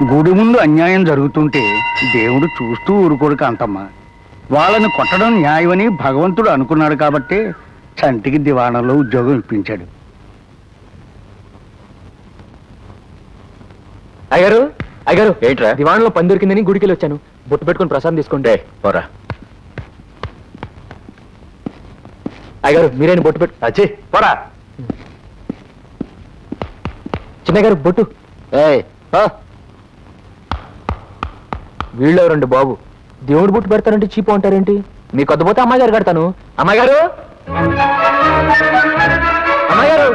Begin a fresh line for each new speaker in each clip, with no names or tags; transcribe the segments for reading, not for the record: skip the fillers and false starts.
గుడి ముందు అన్యాయం జరుగుతుంటే దేవుడు చూస్తూ ఊరుకోడు కాంతమ్మ. వాళ్ళని కొట్టడం న్యాయమని భగవంతుడు అనుకున్నాడు కాబట్టి చంటికి దివాణంలో ఉద్యోగం ఇప్పించాడు.
అయ్యారు అయ్యారు ఏంట్రా? దివాణంలో పని దొరికిందని గుడికి వచ్చాను. బొట్టు పెట్టుకుని ప్రసాదం తీసుకుంటే పోరా. అయ్యారు మీరేని బొట్టు పెట్టు. అచ్చి పోరా. చిన్నయ్య గారు బొట్టు. వీళ్ళెవరండి బాబు? దేవుడు బొట్టు పెడతారంటే చీపు అంటారేంటి? మీకు వద్దపోతే అమ్మాయి గారు కడతాను. అమ్మాయి గారు, అమ్మాయి గారు.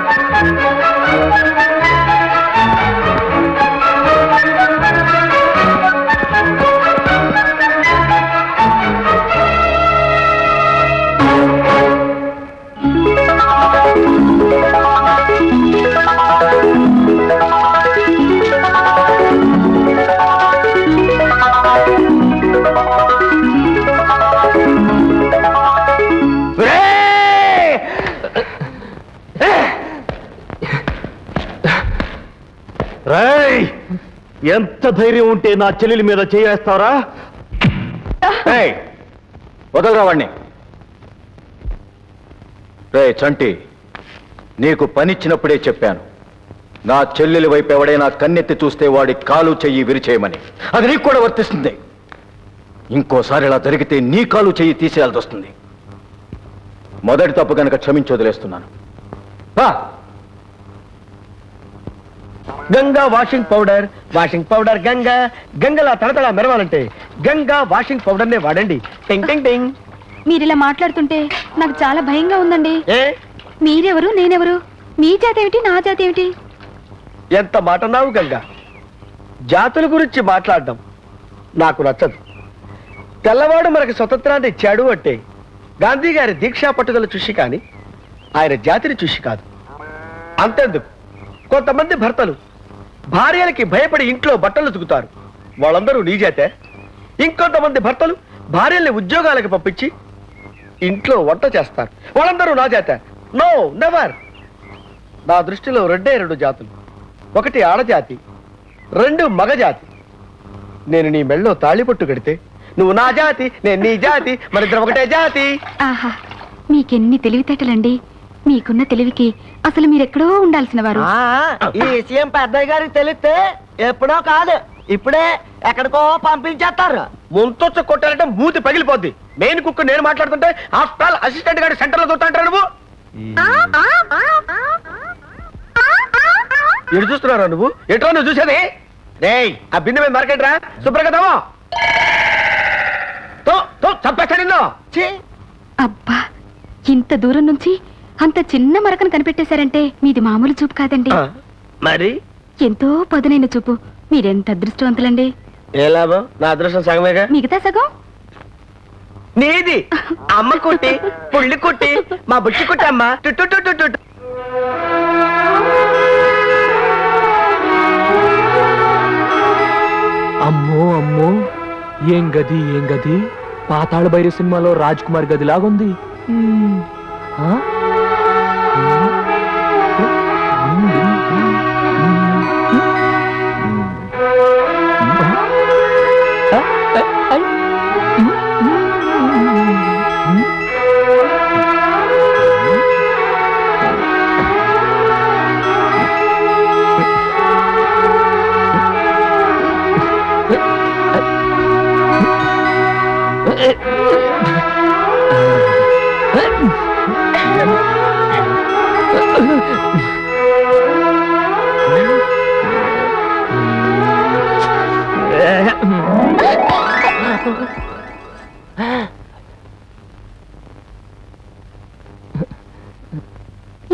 ఎంత ధైర్యం ఉంటే నా చెల్లెలి మీద చేయేస్తావరా?
వదలరా వాణ్ణి. రే చంటి, నీకు పనిచ్చినప్పుడే చెప్పాను, నా చెల్లెలి వైపు ఎవడైనా కన్నెత్తి చూస్తే వాడి కాలు చెయ్యి విరిచేయమని. అది నీకు కూడా వర్తిస్తుంది. ఇంకోసారి ఇలా జరిగితే నీ కాలు చెయ్యి తీసేయాల్సి వస్తుంది. మొదటి తప్పు కనుక క్షమించి వదిలేస్తున్నాను.
గంగా వాషింగ్ పౌడర్ గంగా గంగలా తడతడా మెరవాలంటే గంగా వాషింగ్ పౌడర్ నే వాడండి. టింగ్ టింగ్ టింగ్.
మీరిలా మాట్లాడుతుంటే నాకు చాలా భయంగా ఉందండి. మీరెవరు, నేనెవరు? మీ జాతి ఏమిటి, నా జాతి ఏమిటి?
ఎంత మాట నావు గంగా. జాతుల గురించి మాట్లాడడం నాకు నచ్చదు. తెల్లవాడు మనకి స్వతంత్రాన్ని ఇచ్చాడు అంటే గాంధీ గారి దీక్షా పట్టుదల చూసి కానీ ఆయన జాతిని చూసి కాదు. అంతేందుకు కొంతమంది భర్తలు భార్యలకి భయపడి ఇంట్లో బట్టలు ఉతుకుతారు. వాళ్ళందరూ నీ జాతే. ఇంకొంతమంది భర్తలు భార్యల్ని ఉద్యోగాలకు పంపించి ఇంట్లో వంట చేస్తారు. వాళ్ళందరూ నా జాతే. No, never. నా దృష్టిలో రెండు జాతులు. ఒకటి ఆడజాతి, రెండు మగజాతి. నేను నీ మెళ్ళో తాళిపొట్టు కడితే నువ్వు నా జాతి, నేను నీ జాతి, మనిద్దరం ఒకటే జాతి.
ఆహా, మీకెన్ని తెలివితేటలండి. మీకున్న తెలివికి అసలు మీరెక్కడో ఉండాల్సిన వారు.
ఈ విషయం పెద్దయ్య గారికి తెలిస్తే ఎప్పుడో కాదు ఇప్పుడే ఎక్కడికో పంపించేస్తారు. ముంతొచ్చ కొట్టాలంటే మూతి పగిలిపోద్ది. మెయిన్ కుక్ నేను మాట్లాడుతుంటే ఆఫ్టర్ ఆల్ అసిస్టెంట్ గారి సెంటర్ లో చూస్తాంటారు నువ్వు. ఎటు చూస్తున్నారా నువ్వు? ఎటో నువ్వు చూసేది? రేయ్, ఆ బిందె మీద మార్కెట్ రా శుభ్రగతమో చంపేస్తా నిన్ను.
అబ్బా, ఇంత దూరం నుంచి అంత చిన్న మరకను కనిపెట్టేశారంటే మీది మామూలు చూపు కాదండి.
మరి
ఎంతో పదునైన చూపు. మీరెంత అదృష్టవంతులండి.
ఏ లాభం? నా అదృష్టం సగమేగా.
మిగతా సగం
నీది. అమ్మ కుట్టి, పుల్లి కుట్టి, మా బుచ్చి కుట్టి అమ్మ.
అమ్మో అమ్మో, ఏం గది ఏం గది. పాతాళ భైరవ సినిమాలో రాజ్ కుమార్ గది లాగుంది.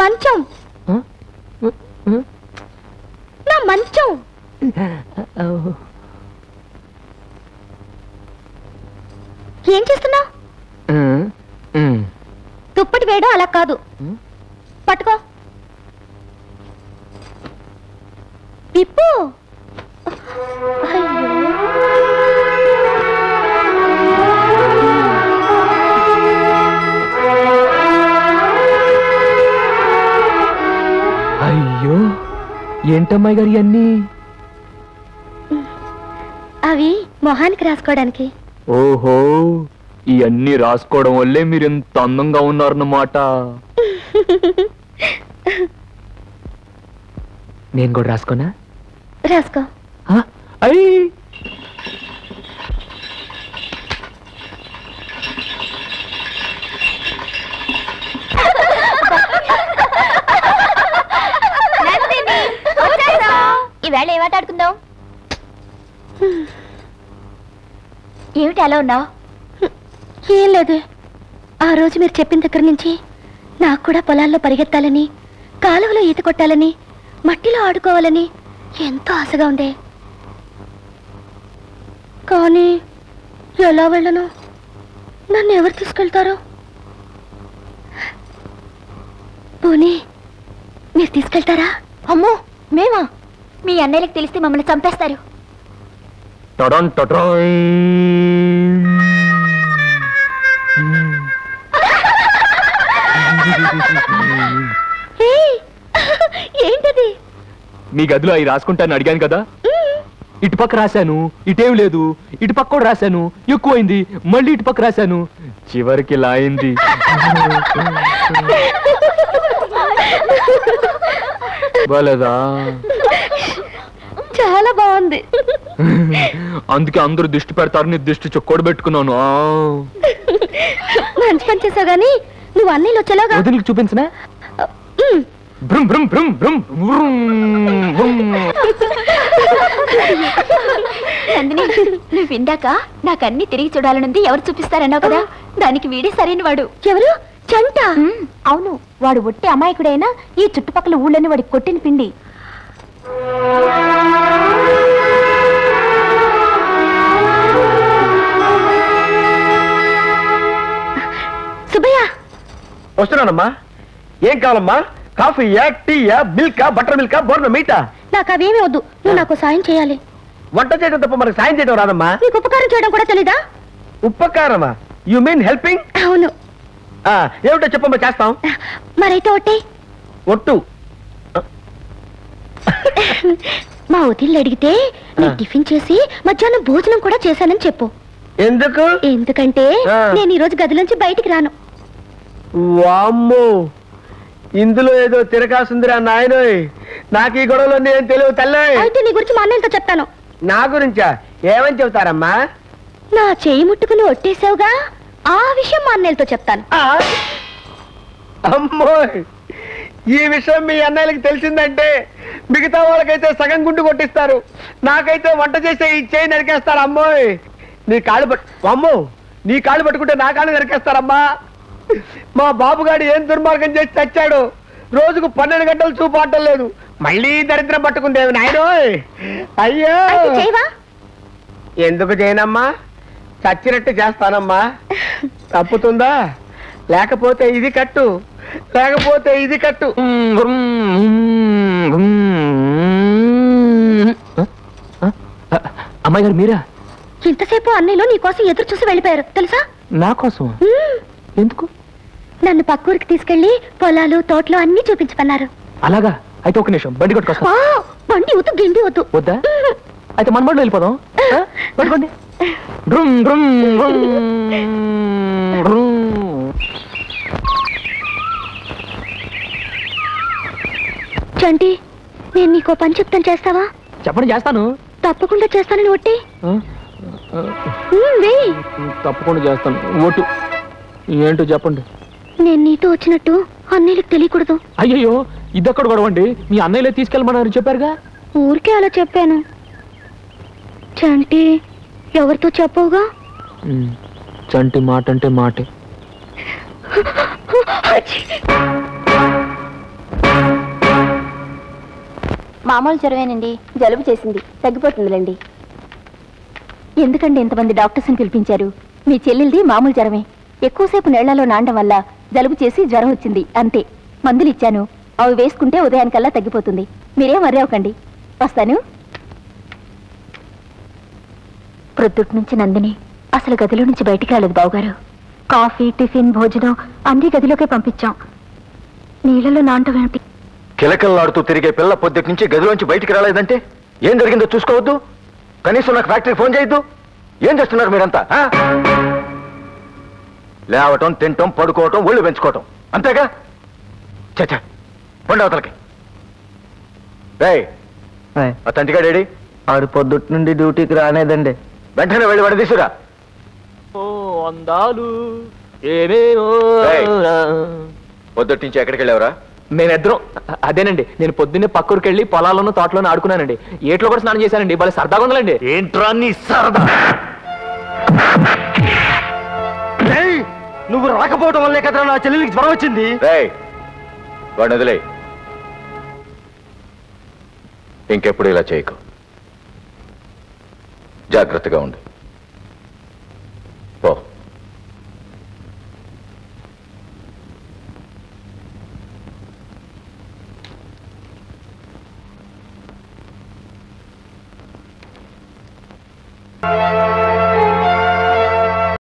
మంచం, నా మంచం. ఏం చేస్తున్నావు? దుప్పటి వేయడం అలా కాదు. పట్టుకో, విప్పు.
అయ్యో, ఏంటమ్మాయి గారు ఇవన్నీ?
అవి మొహానికి రాసుకోవడానికి.
ఓహో, ఇవన్నీ రాసుకోవడం వల్లే మీరు ఎంత అందంగా ఉన్నారన్నమాట. నేను కూడా రాసుకోనా?
రాసుకో.
అయ్యి
ఈవేళ ఏమాట ఆడుకుందాం? ఏమిటి అలా ఉన్నావు? ఏం లేదు. ఆ రోజు మీరు చెప్పిన దగ్గర నుంచి నాకు కూడా పొలాల్లో పరిగెత్తాలని, కాలువలో ఈత కొట్టాలని, మట్టిలో ఆడుకోవాలని ఎంతో ఆశగా ఉండే. కానీ ఎలా వెళ్ళను? నన్ను ఎవరు తీసుకెళ్తారో? పోనీ మీరు తీసుకెళ్తారా? అమ్మో, మేమా? మీ అన్నయ్యలకు తెలిస్తే మమ్మల్ని చంపేస్తారు. ఏంటది?
మీ గదిలో అవి రాసుకుంటాను అడిగాను కదా, ఇటుపక్క రాశాను, ఇటేం లేదు, ఇటుపక్క కూడా రాశాను, ఎక్కువైంది, మళ్ళీ ఇటుపక్క రాశాను, చివరికి ఇలా అయింది. బాలేదా?
చాలా బాగుంది.
అందుకే అందరూ దిష్టి పెడతారని దిష్టి చొక్కోడు పెట్టుకున్నాను.
మంచి పని చేసావు గానీ నువ్వు అన్నీళ్ళు వచ్చేలాగా
వదిలికి చూపించనా? బ్రమ్ బ్రమ్ బ్రమ్ బ్రమ్
నందిని, నువ్వు ఇందాక నాకు అన్ని తిరిగి చూడాలనుంది, ఎవరు చూపిస్తారన్నావు కదా, దానికి వీడే సరైన వాడు. ఎవరు? చంట. అవును, వాడు ఒట్టి అమాయకుడైనా ఈ చుట్టుపక్కల ఊళ్ళని వాడికి కొట్టిన పిండి. సుబ్బయ్య,
వస్తున్నానమ్మా. ఏం కావాలమ్మా? కాఫీయా, టీయా, మిల్కా, బటర్ మిల్కా, బోర్న మీటా?
నాకు అవేమీ వద్దు, నువ్వు నాకు సాయం చేయాలి.
వంట చేయడం తప్ప మనకు సాయం చేయడం రాదమ్మా.
నీకు ఉపకారం చేయడం కూడా తెలీదా?
ఉపకారమా? You mean helping?
అవును.
ఏమిటో చెప్పమ్మా, చేస్తాం.
మరైతే ఒట్టే.
ఒట్టు.
మా వదిళ్ళు అడిగితే నీ టిఫిన్ చేసి మధ్యాహ్నం భోజనం కూడా చేశానని చెప్పు.
ఎందుకు?
ఎందుకంటే నేను ఈ రోజు గదిలోంచి బయటికి రాను.
వామ్మో, ఇందులో ఏదో తిరకాసుందిరా నాయనోయ్. నాకు ఈ గొడవలో నేను తెలియదు తల్లే.
అయితే నీ గురించి మా అన్నయ్యతో చెప్తాను.
నా గురించా? ఏమని చెబుతారమ్మా?
నా చేయి ముట్టుకుని ఒట్టేసావుగా, ఆ విషయం మా అన్నయ్యతో చెప్తాను.
అమ్మో, ఈ విషయం మీ అన్నయ్యలకి తెలిసిందంటే మిగతా వాళ్ళకైతే సగం గుండు కొట్టిస్తారు, నాకైతే వంట చేసే ఈ చేయి నరికేస్తారు. అమ్మోయ్, నీ కాళ్ళు అమ్మో, నీ కాళ్ళు పట్టుకుంటే నా కాళ్ళు నరికేస్తారమ్మా. మా బాబుగాడు ఏం దుర్మార్గం చేసి చచ్చాడు. రోజుకు 12 గంటలు చూపాటం లేదు. మళ్ళీ దరిద్రం పట్టుకుందేవి నాయనోయ్. అయ్యో, ఎందుకు చేయనమ్మా? చచ్చినట్టు చేస్తానమ్మా. తప్పుతుందా? లేకపోతే ఇది కట్టు, లేకపోతే ఇది కట్టు.
అమ్మాయి గారు మీరా?
ఇంతసేపు అన్నయ్యలో నీ కోసం ఎదురు చూసి వెళ్ళిపోయారు తెలుసా?
నా కోసం? ఎందుకు?
నన్ను పక్కూరికి తీసుకెళ్లి పొలాలు, తోటలు అన్ని చూపించమన్నారు.
అలాగా? అయితే ఒక నిమిషం, బండి కొట్టుకొస్తా.
బండి వద్దు, గిండి వద్దు.
వద్దా? అయితే మన బండిలో వెళ్ళిపోదాం. పట్టుకోండి.
చంటి, నేను నీకో పని చెప్తాను, చేస్తావా?
చెప్పండి, చేస్తాను.
తప్పకుండా చేస్తానని ఒట్టి.
తప్పకుండా చేస్తాను. ఓటు ఏంటో చెప్పండి.
నేను నీతో వచ్చినట్టు అన్నయ్యలకు తెలియకూడదు.
అయ్యయ్యో, ఇదొక్కడు గొడవండి. మీ అన్నయ్యలే తీసుకెళ్ళమన్నారు చెప్పారుగా.
ఊరికే అలా చెప్పాను. చంటి, ఎవరితో చెప్పవుగా?
చంటి మాట అంటే మాటే.
మామూలు జ్వరమేనండి, జలుబు చేసింది, తగ్గిపోతుందిలేండి. ఎందుకండి ఇంతమంది డాక్టర్స్ని పిలిపించారు? మీ చెల్లెల్ది మామూలు జ్వరమే, ఎక్కువసేపు నీళ్లలో నానడం వల్ల జలుబు చేసి జ్వరం వచ్చింది అంతే. మందులు ఇచ్చాను, అవి వేసుకుంటే ఉదయానికల్లా తగ్గిపోతుంది. మీరేం మర్యావకండి. వస్తాను. ప్రొద్దుటి నుంచి నందిని అసలు గదిలో నుంచి బయటికి రాలేదు బావగారు. కాఫీ, టిఫిన్, భోజనం అన్ని గదిలోకే పంపించాం. నీళ్ళలో నానటం ఏమిటి?
కిలకల్లాడుతూ తిరిగే పిల్ల పొద్దుటి నుంచి గదిలోంచి బయటికి రాలేదంటే ఏం జరిగిందో చూసుకోవద్దు. కనీసం నాకు ఫ్యాక్టరీ ఫోన్ చేయొద్దు. ఏం చేస్తున్నారు మీరంతా? లేవటం, తినటం, పడుకోవటం, ఒళ్ళు పెంచుకోవటం, అంతేగా? చచ్చా పండు అవతలకి. రేయ్, ఆ తంటిగాడేడి?
ఆడు పొద్దుటి నుండి డ్యూటీకి రానేదండి.
వెంటనే వెళ్ళి వాడిని తీసుకురా.
అందాలు ఏమేమో.
పొద్దుటి నుంచి ఎక్కడికి వెళ్ళావరా?
మేమిద్దరం అదేనండి, నేను పొద్దున్నే పక్కూరికి వెళ్ళి పొలాల్లోనూ తోటలోనూ ఆడుకున్నానండి. ఏట్లో కూడా స్నానం చేశానండి. భలే సరదాగా ఉందండి.
ఏంట్రా నీ సరదా?
నువ్వు రాకపోవడం వల్లే కదా నా చెల్లెలికి జ్వరం వచ్చింది.
వాడిని వదిలే. ఇంకెప్పుడు ఇలా చేయకు. జాగ్రత్తగా ఉండు.